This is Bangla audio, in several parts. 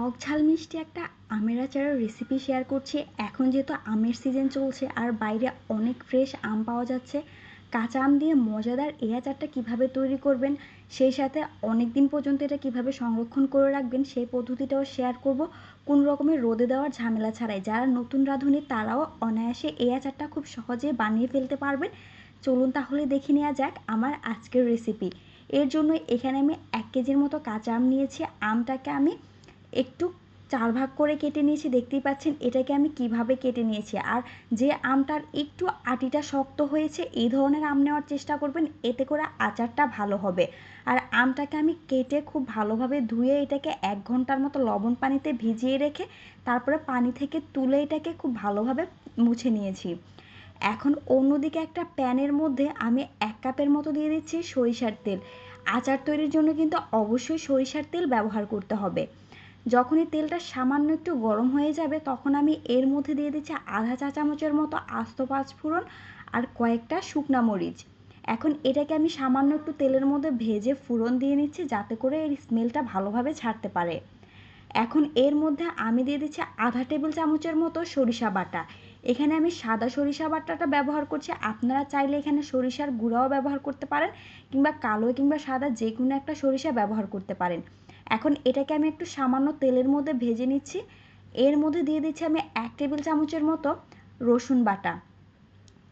টক ঝাল মিষ্টি একটা আমের আচারের রেসিপি শেয়ার করছি। এখন যেহেতু আমের সিজন চলছে আর বাইরে অনেক ফ্রেশ আম পাওয়া যাচ্ছে, কাঁচা আম দিয়ে মজাদার এই আচারটা কীভাবে তৈরি করবেন, সেই সাথে অনেক দিন পর্যন্ত এটা কীভাবে সংরক্ষণ করে রাখবেন সেই পদ্ধতিটাও শেয়ার করব, কোন রকমের রোদে দেওয়ার ঝামেলা ছাড়াই। যারা নতুন রাঁধুনি তারাও অনায়াসে এই আচারটা খুব সহজে বানিয়ে ফেলতে পারবেন। চলুন তাহলে দেখে নেওয়া যাক আমার আজকের রেসিপি। এর জন্য এখানে আমি 1 কেজির মতো কাঁচা আম নিয়েছি। আমটাকে আমি একটু 4 ভাগ করে কেটে নিয়েছি, দেখতেই পাচ্ছেন এটাকে আমি কিভাবে কেটে নিয়েছি। আর যে আমটার একটু আটিটা শক্ত হয়েছে এই ধরনের আম নেওয়ার চেষ্টা করবেন, এতে করে আচারটা ভালো হবে। আর আমটাকে আমি কেটে খুব ভালোভাবে ধুয়ে এটাকে 1 ঘন্টার মতো লবণ পানিতে ভিজিয়ে রেখে তারপরে পানি থেকে তুলে এটাকে খুব ভালোভাবে মুছে নিয়েছি। এখন অন্যদিকে একটা প্যানের মধ্যে আমি 1 কাপের মতো দিয়ে দিচ্ছি সরিষার তেল। আচার তৈরির জন্য কিন্তু অবশ্যই সরিষার তেল ব্যবহার করতে হবে। যখনই তেলটা সামান্য একটু গরম হয়ে যাবে তখন আমি এর মধ্যে দিয়ে দিচ্ছি আধা চা চামচের মতো আস্ত পাঁচফোড়ন আর কয়েকটা শুকনা মরিচ। এখন এটাকে আমি সামান্য একটু তেলের মধ্যে ভেজে ফোড়ন দিয়ে নিচ্ছি যাতে করে এর স্মেলটা ভালোভাবে ছাড়তে পারে। এখন এর মধ্যে আমি দিয়ে দিচ্ছি আধা টেবিল চামচের মতো সরিষা বাটা। এখানে আমি সাদা সরিষা বাটাটা ব্যবহার করছি, আপনারা চাইলে এখানে সরিষার গুঁড়াও ব্যবহার করতে পারেন কিংবা কালো কিংবা সাদা যে কোনো একটা সরিষা ব্যবহার করতে পারেন। এখন এটাকে আমি একটু সামান্য তেলের মধ্যে ভেজে নিচ্ছি। এর মধ্যে দিয়ে দিচ্ছি আমি 1 টেবিল চামচের মতো রসুন বাটা।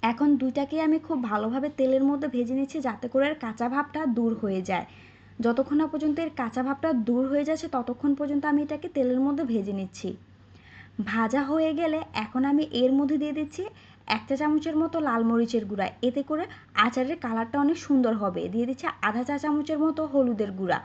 এখন দুইটাকে আমি খুব ভালোভাবে তেলের মধ্যে ভেজে নিচ্ছি যাতে করে এর কাঁচা ভাবটা দূর হয়ে যায়। যতক্ষণ না পর্যন্ত এর কাঁচা ভাবটা দূর হয়ে যাচ্ছে ততক্ষণ পর্যন্ত আমি এটাকে তেলের মধ্যে ভেজে নিচ্ছি। ভাজা হয়ে গেলে এখন আমি এর মধ্যে দিয়ে দিচ্ছি 1 চা চামচের মতো লাল মরিচের গুঁড়া, এতে করে আচারের কালারটা অনেক সুন্দর হবে। দিয়ে দিচ্ছি আধা চা চামচের মতো হলুদের গুঁড়া।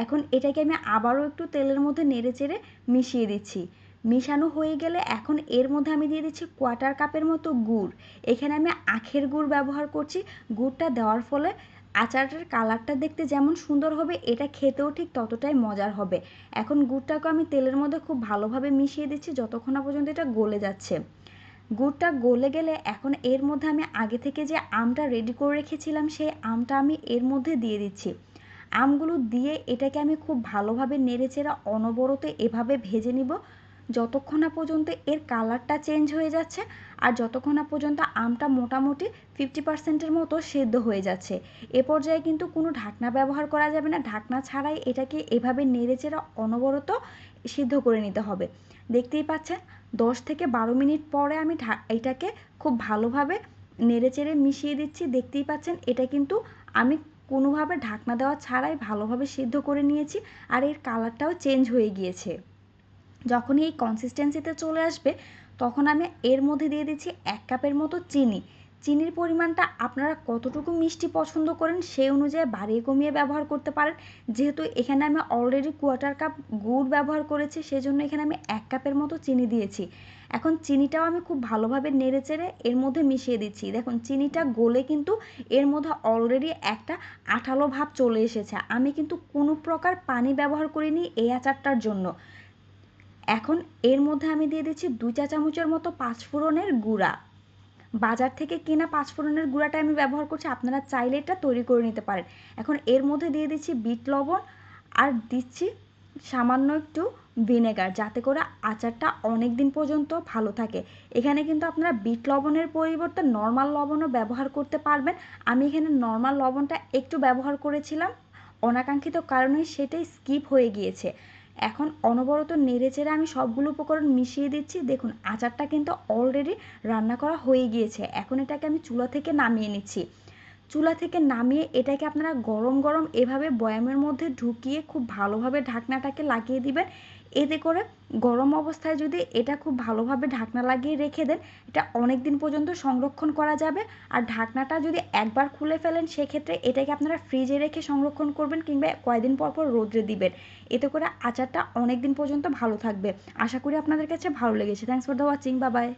এখন এটাকে আমি আবারও একটু তেলের মধ্যে নেড়েচেড়ে মিশিয়ে দিচ্ছি। মিশানো হয়ে গেলে এখন এর মধ্যে আমি দিয়ে দিচ্ছি 1/4 কাপের মতো গুড়। এখানে আমি আখের গুড় ব্যবহার করছি। গুড়টা দেওয়ার ফলে আচারের কালারটা দেখতে যেমন সুন্দর হবে, এটা খেতেও ঠিক ততটাই মজার হবে। এখন গুড়টাকে আমি তেলের মধ্যে খুব ভালোভাবে মিশিয়ে দিচ্ছি যতক্ষণ না পর্যন্ত এটা গলে যাচ্ছে। গুড়টা গলে গেলে এখন এর মধ্যে আমি আগে থেকে যে আমটা রেডি করে রেখেছিলাম সেই আমটা আমি এর মধ্যে দিয়ে দিচ্ছি। আমগুলো দিয়ে এটাকে আমি খুব ভালোভাবে নেড়েচেড়ে অনবরত এভাবে ভেজে নিব যতক্ষণ না পর্যন্ত এর কালারটা চেঞ্জ হয়ে যাচ্ছে আর যতক্ষণ না পর্যন্ত আমটা মোটামুটি 50%-এর মতো সেদ্ধ হয়ে যাচ্ছে। এ পর্যায়ে কিন্তু কোনো ঢাকনা ব্যবহার করা যাবে না, ঢাকনা ছাড়াই এটাকে এভাবে নেড়েচেড়ে অনবরত সিদ্ধ করে নিতে হবে। দেখতেই পাচ্ছেন 10 থেকে 12 মিনিট পরে আমি এটাকে খুব ভালোভাবে নেড়েচেড়ে মিশিয়ে দিচ্ছি। দেখতেই পাচ্ছেন এটা কিন্তু আমি কোনোভাবে ঢাকনা দেওয়া ছাড়াই ভালোভাবে সিদ্ধ করে নিয়েছি আর এর কালারটাও চেঞ্জ হয়ে গিয়েছে। যখনই এই কনসিস্টেন্সিতে চলে আসবে তখন আমি এর মধ্যে দিয়ে দিচ্ছি 1 কাপের মতো চিনি। চিনির পরিমাণটা আপনারা কতটুকু মিষ্টি পছন্দ করেন সেই অনুযায়ী বাড়িয়ে কমিয়ে ব্যবহার করতে পারেন। যেহেতু এখানে আমি অলরেডি 1/4 কাপ গুড় ব্যবহার করেছি সেজন্য এখানে আমি 1 কাপের মতো চিনি দিয়েছি। এখন চিনিটাও আমি খুব ভালোভাবে নেড়েচেড়ে এর মধ্যে মিশিয়ে দিচ্ছি। দেখুন চিনিটা গলে কিন্তু এর মধ্যে অলরেডি একটা আঠালো ভাব চলে এসেছে। আমি কিন্তু কোনো প্রকার পানি ব্যবহার করিনি এই আচারটার জন্য। এখন এর মধ্যে আমি দিয়ে দিচ্ছি 2 চা চামচের মতো পাঁচফোড়নের গুঁড়া। বাজার থেকে কেনা পাঁচফোড়নের গুঁড়াটা আমি ব্যবহার করছি, আপনারা চাইলে এটা তৈরি করে নিতে পারেন। এখন এর মধ্যে দিয়ে দিচ্ছি বিট লবণ আর দিচ্ছি সামান্য একটু ভিনেগার যাতে করে আচারটা অনেক দিন পর্যন্ত ভালো থাকে। এখানে কিন্তু আপনারা বিট লবণের পরিবর্তে নর্মাল লবণও ব্যবহার করতে পারবেন। আমি এখানে নর্মাল লবণটা একটু ব্যবহার করেছিলাম, অনাকাঙ্ক্ষিত কারণে সেটাই স্কিপ হয়ে গিয়েছে। এখন অনবরত নেড়েচেড়ে আমি সবগুলো উপকরণ মিশিয়ে দিচ্ছি। দেখুন আচারটা কিন্তু অলরেডি রান্না করা হয়ে গিয়েছে। এখন এটাকে আমি চুলা থেকে নামিয়ে নিচ্ছি। চুলা থেকে নামিয়ে এটাকে আপনারা গরম গরম এভাবে বয়ামের মধ্যে ঢুকিয়ে খুব ভালোভাবে ঢাকনাটাকে লাগিয়ে দিবেন। এতে করে গরম অবস্থায় যদি এটা খুব ভালোভাবে ঢাকনা লাগিয়ে রেখে দেন এটা অনেক দিন পর্যন্ত সংরক্ষণ করা যাবে। আর ঢাকনাটা যদি একবার খুলে ফেলেন সেক্ষেত্রে এটাকে আপনারা ফ্রিজে রেখে সংরক্ষণ করবেন কিংবা কয়েকদিন পর পর রোদ্রে দিবেন। এতে করে আচারটা অনেক দিন পর্যন্ত ভালো থাকবে। আশা করি আপনাদের কাছে ভালো লেগেছে। Thanks for the watching. Bye bye.